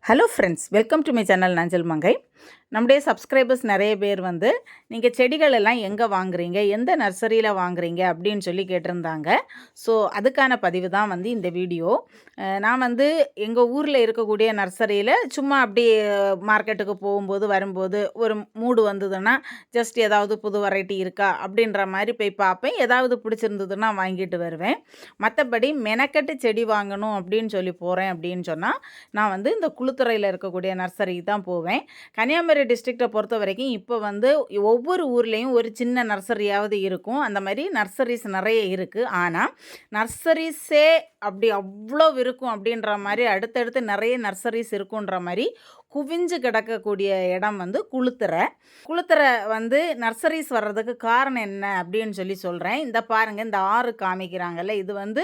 Hello friends, welcome to my channel Nanjal Mangai. நம்முடைய subscribers நிறைய பேர் நீங்கள் செடிகள் எல்லாம் எங்கே வாங்குறீங்க, எந்த நர்சரியில் வாங்குறீங்க அப்படின்னு சொல்லி கேட்டிருந்தாங்க. ஸோ அதுக்கான பதிவு தான் இந்த வீடியோ. நான் எங்கள் ஊரில் இருக்கக்கூடிய நர்சரியில் சும்மா அப்படி மார்க்கெட்டுக்கு போகும்போது வரும்போது ஒரு மூடு வந்ததுன்னா ஜஸ்ட் ஏதாவது புது வெரைட்டி இருக்கா அப்படின்ற மாதிரி போய் பார்ப்பேன். ஏதாவது பிடிச்சிருந்ததுன்னா வாங்கிட்டு வருவேன். மற்றபடி மெனக்கட்டு செடி வாங்கணும் அப்படின்னு சொல்லி போகிறேன் அப்படின்னு சொன்னால் நான் இந்த குளுத்துறையில் இருக்கக்கூடிய நர்சரிக்கு தான் போவேன். கன்னியாகுமரி டிஸ்ட்ரிக்டை பொறுத்த வரைக்கும் இப்போ ஒவ்வொரு ஊர்லேயும் ஒரு சின்ன நர்சரியாவது இருக்கும். அந்த மாதிரி நர்சரிஸ் நிறைய இருக்குது. ஆனால் நர்சரிஸே அப்படி அவ்வளோ இருக்கும் அப்படின்ற மாதிரி அடுத்தடுத்து நிறைய நர்சரிஸ் இருக்குன்ற மாதிரி குவிஞ்சு கிடக்கக்கூடிய இடம் குளுத்துறை. நர்சரிஸ் வர்றதுக்கு காரணம் என்ன அப்படின்னு சொல்லி சொல்கிறேன். இந்த பாருங்கள், இந்த ஆறு காமிக்கிறாங்கல்ல, இது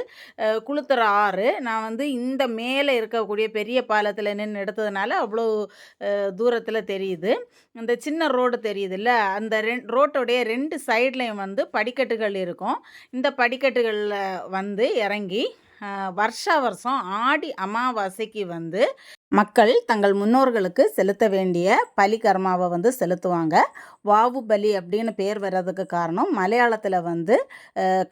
குளுத்துறை ஆறு. நான் இந்த மேலே இருக்கக்கூடிய பெரிய பாலத்தில் நின்று எடுத்ததுனால அவ்வளோ தூரத்தில் தெரியுது. இந்த சின்ன ரோடு தெரியுதுல்ல, அந்த ரோட்டோடைய ரெண்டு சைட்லேயும் படிக்கட்டுகள் இருக்கும். இந்த படிக்கட்டுகளில் இறங்கி வருஷா வருஷம் ஆடி அமாவாசைக்கு மக்கள் தங்கள் முன்னோர்களுக்கு செலுத்த வேண்டிய பலி கர்மாவை செலுத்துவாங்க. வாவு பலி அப்படின்னு பேர் வர்றதுக்கு காரணம் மலையாளத்தில்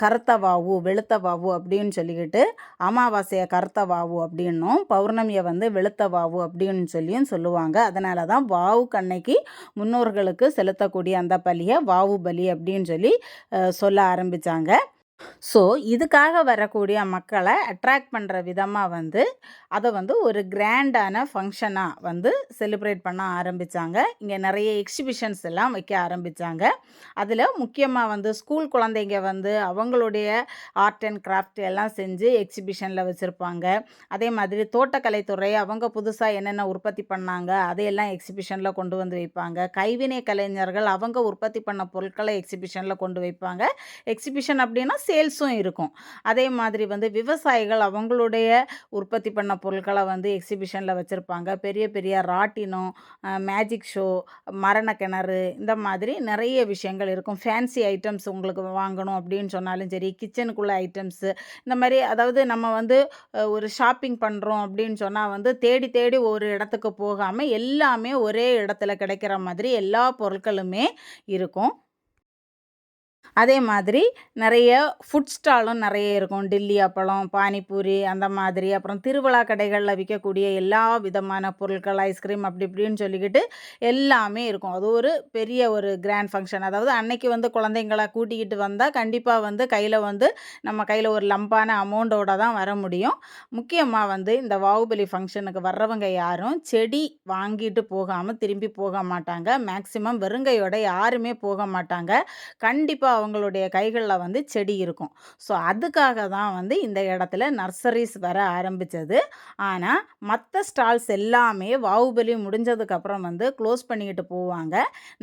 கருத்த வாவு, வெளுத்த வாவு அப்படின்னு சொல்லிக்கிட்டு அமாவாசையை கருத்த வாவு அப்படின்னும் பௌர்ணமியை வெளுத்த வாவு அப்படின்னு சொல்லியும் சொல்லுவாங்க. அதனால தான் வாவு கண்ணைக்கு முன்னோர்களுக்கு செலுத்தக்கூடிய அந்த பலியை வாவு பலி அப்படின்னு சொல்லி சொல்ல ஆரம்பித்தாங்க. ஸோ இதுக்காக வரக்கூடிய மக்களை அட்ராக்ட் பண்ணுற விதமாக அதை ஒரு கிராண்டான ஃபங்க்ஷனாக செலிப்ரேட் பண்ண ஆரம்பித்தாங்க. இங்கே நிறைய எக்ஸிபிஷன்ஸ் எல்லாம் வைக்க ஆரம்பித்தாங்க. அதில் முக்கியமாக ஸ்கூல் குழந்தைங்க அவங்களுடைய ஆர்ட் அண்ட் கிராஃப்ட் எல்லாம் செஞ்சு எக்ஸிபிஷனில் வச்சுருப்பாங்க. அதே மாதிரி தோட்டக்கலைத்துறை அவங்க புதுசாக என்னென்ன உற்பத்தி பண்ணாங்க அதையெல்லாம் எக்ஸிபிஷனில் கொண்டு வைப்பாங்க. கைவினை கலைஞர்கள் அவங்க உற்பத்தி பண்ண பொருட்களை எக்ஸிபிஷனில் கொண்டு வைப்பாங்க. எக்ஸிபிஷன் அப்படின்னா சேல்ஸும் இருக்கும். அதே மாதிரி விவசாயிகள் அவங்களுடைய உற்பத்தி பண்ண பொருட்களை எக்ஸிபிஷனில் வச்சுருப்பாங்க. பெரிய பெரிய ராட்டினம், மேஜிக் ஷோ, மரண கிணறு, இந்த மாதிரி நிறைய விஷயங்கள் இருக்கும். ஃபேன்சி ஐட்டம்ஸ் உங்களுக்கு வாங்கணும் அப்படின்னு சொன்னாலும் சரி, கிச்சனுக்குள்ள ஐட்டம்ஸு, இந்த மாதிரி அதாவது நம்ம ஒரு ஷாப்பிங் பண்ணுறோம் அப்படின்னு சொன்னால் தேடி தேடி ஒரு இடத்துக்கு போகாமல் எல்லாமே ஒரே இடத்துல கிடைக்கிற மாதிரி எல்லா பொருட்களுமே இருக்கும். அதே மாதிரி நிறைய ஃபுட் ஸ்டாலும் நிறைய இருக்கும். டில்லி அப்பளம், பானிபூரி, அந்த மாதிரி. அப்புறம் திருவிழா கடைகளில் விற்கக்கூடிய எல்லா விதமான பொருட்கள், ஐஸ்கிரீம் அப்படி இப்படின்னு சொல்லிக்கிட்டு எல்லாமே இருக்கும். அது ஒரு பெரிய ஒரு கிராண்ட் ஃபங்க்ஷன். அதாவது அன்னைக்கு குழந்தைங்களை கூட்டிக்கிட்டு வந்தால் கண்டிப்பாக கையில் நம்ம கையில் ஒரு லம்பான அமௌண்ட்டோட தான் வர முடியும். முக்கியமாக இந்த வாகுபலி ஃபங்க்ஷனுக்கு வர்றவங்க யாரும் செடி வாங்கிட்டு போகாமல் திரும்பி போக மாட்டாங்க. மேக்சிமம் வெறுங்கையோட யாருமே போக மாட்டாங்க. கண்டிப்பாக அவங்களுடைய கைகளில் செடி இருக்கும். ஸோ அதுக்காக தான் இந்த இடத்துல நர்சரிஸ் வர ஆரம்பித்தது. ஆனால் மற்ற ஸ்டால்ஸ் எல்லாமே வாகுபலி முடிஞ்சதுக்கப்புறம் க்ளோஸ் பண்ணிக்கிட்டு போவாங்க.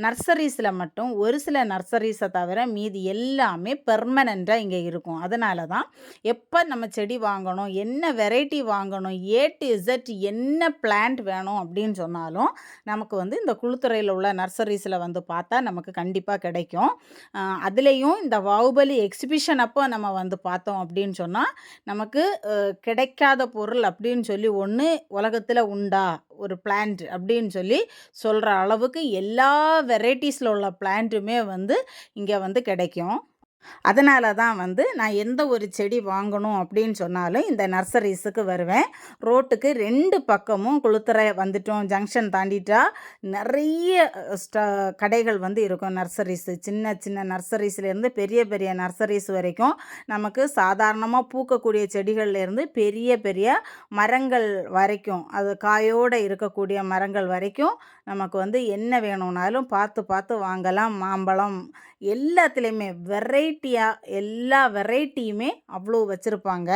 நர்சரிஸில் மட்டும் ஒரு சில நர்சரிஸை தவிர மீதி எல்லாமே பெர்மனண்ட்டாக இங்கே இருக்கும். அதனால தான் எப்போ நம்ம செடி வாங்கணும், என்ன வெரைட்டி வாங்கணும், ஏ டு இசட் என்ன பிளான்ட் வேணும் அப்படின்னு சொன்னாலும் நமக்கு இந்த குளுத்துறையில் உள்ள நர்சரிஸில் பார்த்தா நமக்கு கண்டிப்பாக கிடைக்கும். அதுலேயும் இந்த வாகுபலி எக்ஸிபிஷன் அப்போ நம்ம பார்த்தோம் அப்படின்னு சொன்னால் நமக்கு கிடைக்காத பொருள் அப்படின்னு சொல்லி ஒன்று உலகத்தில் உண்டா, ஒரு பிளான்ட் அப்படின்னு சொல்லி சொல்கிற அளவுக்கு எல்லா வெரைட்டிஸில் உள்ள பிளான்ட்டுமே இங்கே கிடைக்கும். அதனால தான் நான் எந்த ஒரு செடி வாங்கணும் அப்படின்னு சொன்னாலும் இந்த நர்சரிஸுக்கு வருவேன். ரோட்டுக்கு ரெண்டு பக்கமும் குளுத்துறை வந்துட்டோம், ஜங்ஷன் தாண்டிட்டா நிறைய கடைகள் இருக்கும். நர்சரிஸு சின்ன சின்ன நர்சரிஸ்லேருந்து பெரிய பெரிய நர்சரிஸ் வரைக்கும் நமக்கு சாதாரணமாக பூக்கக்கூடிய செடிகள்லேருந்து பெரிய பெரிய மரங்கள் வரைக்கும், அது காயோடு இருக்கக்கூடிய மரங்கள் வரைக்கும் நமக்கு என்ன வேணும்னாலும் பார்த்து பார்த்து வாங்கலாம். மாம்பழம் எல்லாத்துலேயுமே எல்லா வெரைட்டியுமே அவ்வளோ வச்சுருப்பாங்க.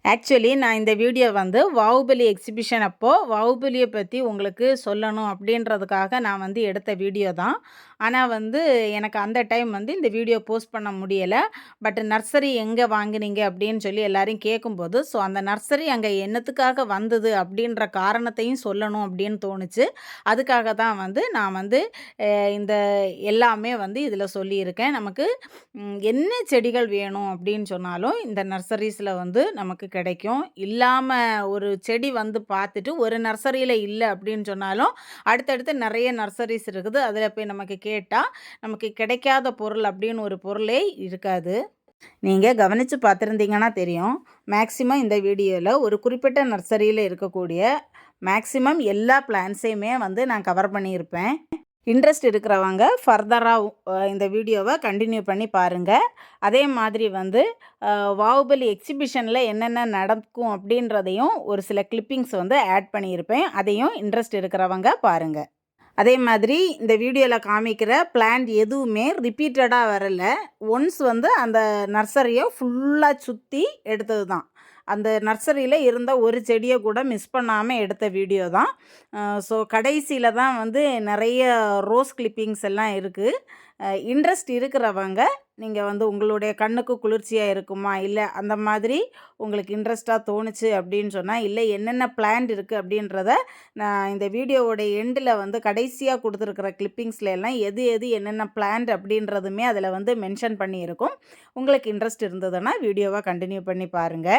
ஆக்சுவலி நான் இந்த வீடியோ வாகுபலி எக்ஸிபிஷன் அப்போது வாகுபலியை பற்றி உங்களுக்கு சொல்லணும் அப்படின்றதுக்காக நான் எடுத்த வீடியோ தான். ஆனா வந்து எனக்கு அந்த டைம் வந்து இந்த வீடியோ போஸ்ட் பண்ண முடியல. பட் நர்சரி எங்க வாங்குனீங்க அப்படின்னு சொல்லி எல்லாரையும் கேட்கும்போது, ஸோ அந்த நர்சரி அங்க என்னத்துக்காக வந்தது அப்படின்ற காரணத்தையும் சொல்லணும் அப்படின்னு தோணுச்சு. அதுக்காக தான் வந்து நான் வந்து இந்த எல்லாமே வந்து இதில சொல்லியிருக்கேன். நமக்கு என்ன செடிகள் வேணும் அப்படின்னு சொன்னாலும் இந்த நர்சரீஸில வந்து நமக்கு கிடைக்கும். இல்லாம ஒரு செடி வந்து பார்த்துட்டு ஒரு நர்சரியில இல்ல அப்படின்னு சொன்னாலும், அடுத்தடுத்து நெறைய நர்சரீஸ் இருக்குது. அதில போய் நமக்கு கேட்டா, நமக்கு கிடைக்காத பொருள் அப்படின்னு ஒரு பொருளே இருக்காது. நீங்க கவனிச்சு பார்த்துருந்தீங்கன்னா தெரியும். மேக்ஸிமம் இந்த வீடியோல ஒரு குறிப்பிட்ட நர்சரியில இருக்கக்கூடிய மேக்ஸிமம் எல்லா பிளான்ட்ஸையுமே வந்து நான் கவர் பண்ணியிருப்பேன். இன்ட்ரெஸ்ட் இருக்கிறவங்க ஃபர்தரா இந்த வீடியோவ கன்டின்யூ பண்ணி பாருங்க. அதே மாதிரி வந்து பாகுபலி எக்ஸிபிஷன்ல என்னென்ன நடக்கும் அப்படின்றதையும் ஒரு சில கிளிப்பிங்ஸ் வந்து ஆட் பண்ணியிருப்பேன். அதையும் இன்ட்ரெஸ்ட் இருக்கிறவங்க பாருங்க. அதே மாதிரி இந்த வீடியோல காமிக்கிற பிளான்ட் எதுவுமே ரிப்பீட்டடா வரல. ஒன்ஸ் வந்து அந்த நர்சரிய ஃபுல்லா சுத்தி எடுத்தது தான். அந்த நர்சரியில இருந்த ஒரு செடிய கூட மிஸ் பண்ணாம எடுத்த வீடியோ தான். ஸோ கடைசியில தான் வந்து நெறைய ரோஸ் கிளிப்பிங்ஸ் எல்லாம் இருக்கு. இன்ட்ரெஸ்ட் இருக்கிறவங்க, நீங்க வந்து உங்களுடைய கண்ணுக்கு குளிர்ச்சியா இருக்குமா? இல்ல அந்த மாதிரி உங்களுக்கு இன்ட்ரெஸ்ட்டா தோணுச்சு அப்படின்னு சொன்னா, இல்ல என்னென்ன பிளான்ட் இருக்கு அப்படின்றத நான் இந்த வீடியோவோட எண்டுல வந்து கடைசியா குடுத்துருக்கிற கிளிப்பிங்ஸ்ல எல்லாம் எது எது என்னென்ன பிளான்ட் அப்படின்றதுமே அதில வந்து மென்ஷன் பண்ணியிருக்கும். உங்களுக்கு இன்ட்ரெஸ்ட் இருந்ததுன்னா வீடியோவ கன்டின்யூ பண்ணி பாருங்க.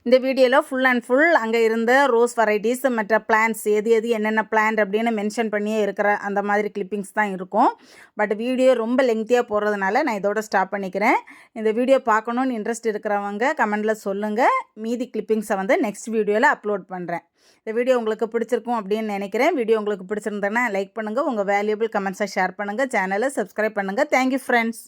இந்த வீடியோவில் ஃபுல் அண்ட் ஃபுல் அங்கே இருந்த ரோஸ் வெரைட்டிஸ் மற்ற பிளான்ட்ஸ் எது எது என்னென்ன பிளான்ட் அப்படின்னு மென்ஷன் பண்ணியே இருக்கிற அந்த மாதிரி கிளிப்பிங்ஸ் தான் இருக்கும். பட் வீடியோ ரொம்ப லெங்க்த்தியாக போகிறதுனால நான் இதோட ஸ்டாப் பண்ணிக்கிறேன். இந்த வீடியோ பார்க்கணுன்னு இன்ட்ரெஸ்ட் இருக்கிறவங்க கமெண்டில் சொல்லுங்கள். மீதி கிளிப்பிங்ஸை வந்து நெக்ஸ்ட் வீடியோவில் அப்லோட் பண்ணுறேன். இந்த வீடியோ உங்களுக்கு பிடிச்சிருக்கும் அப்படின்னு நினைக்கிறேன். வீடியோ உங்களுக்கு பிடிச்சிருந்தேன்னா லைக் பண்ணுங்கள். உங்கள் வேல்யூபிள் கமெண்ட்ஸை ஷேர் பண்ணுங்கள். சேனலை சப்ஸ்கிரைப் பண்ணுங்கள். Thank you friends.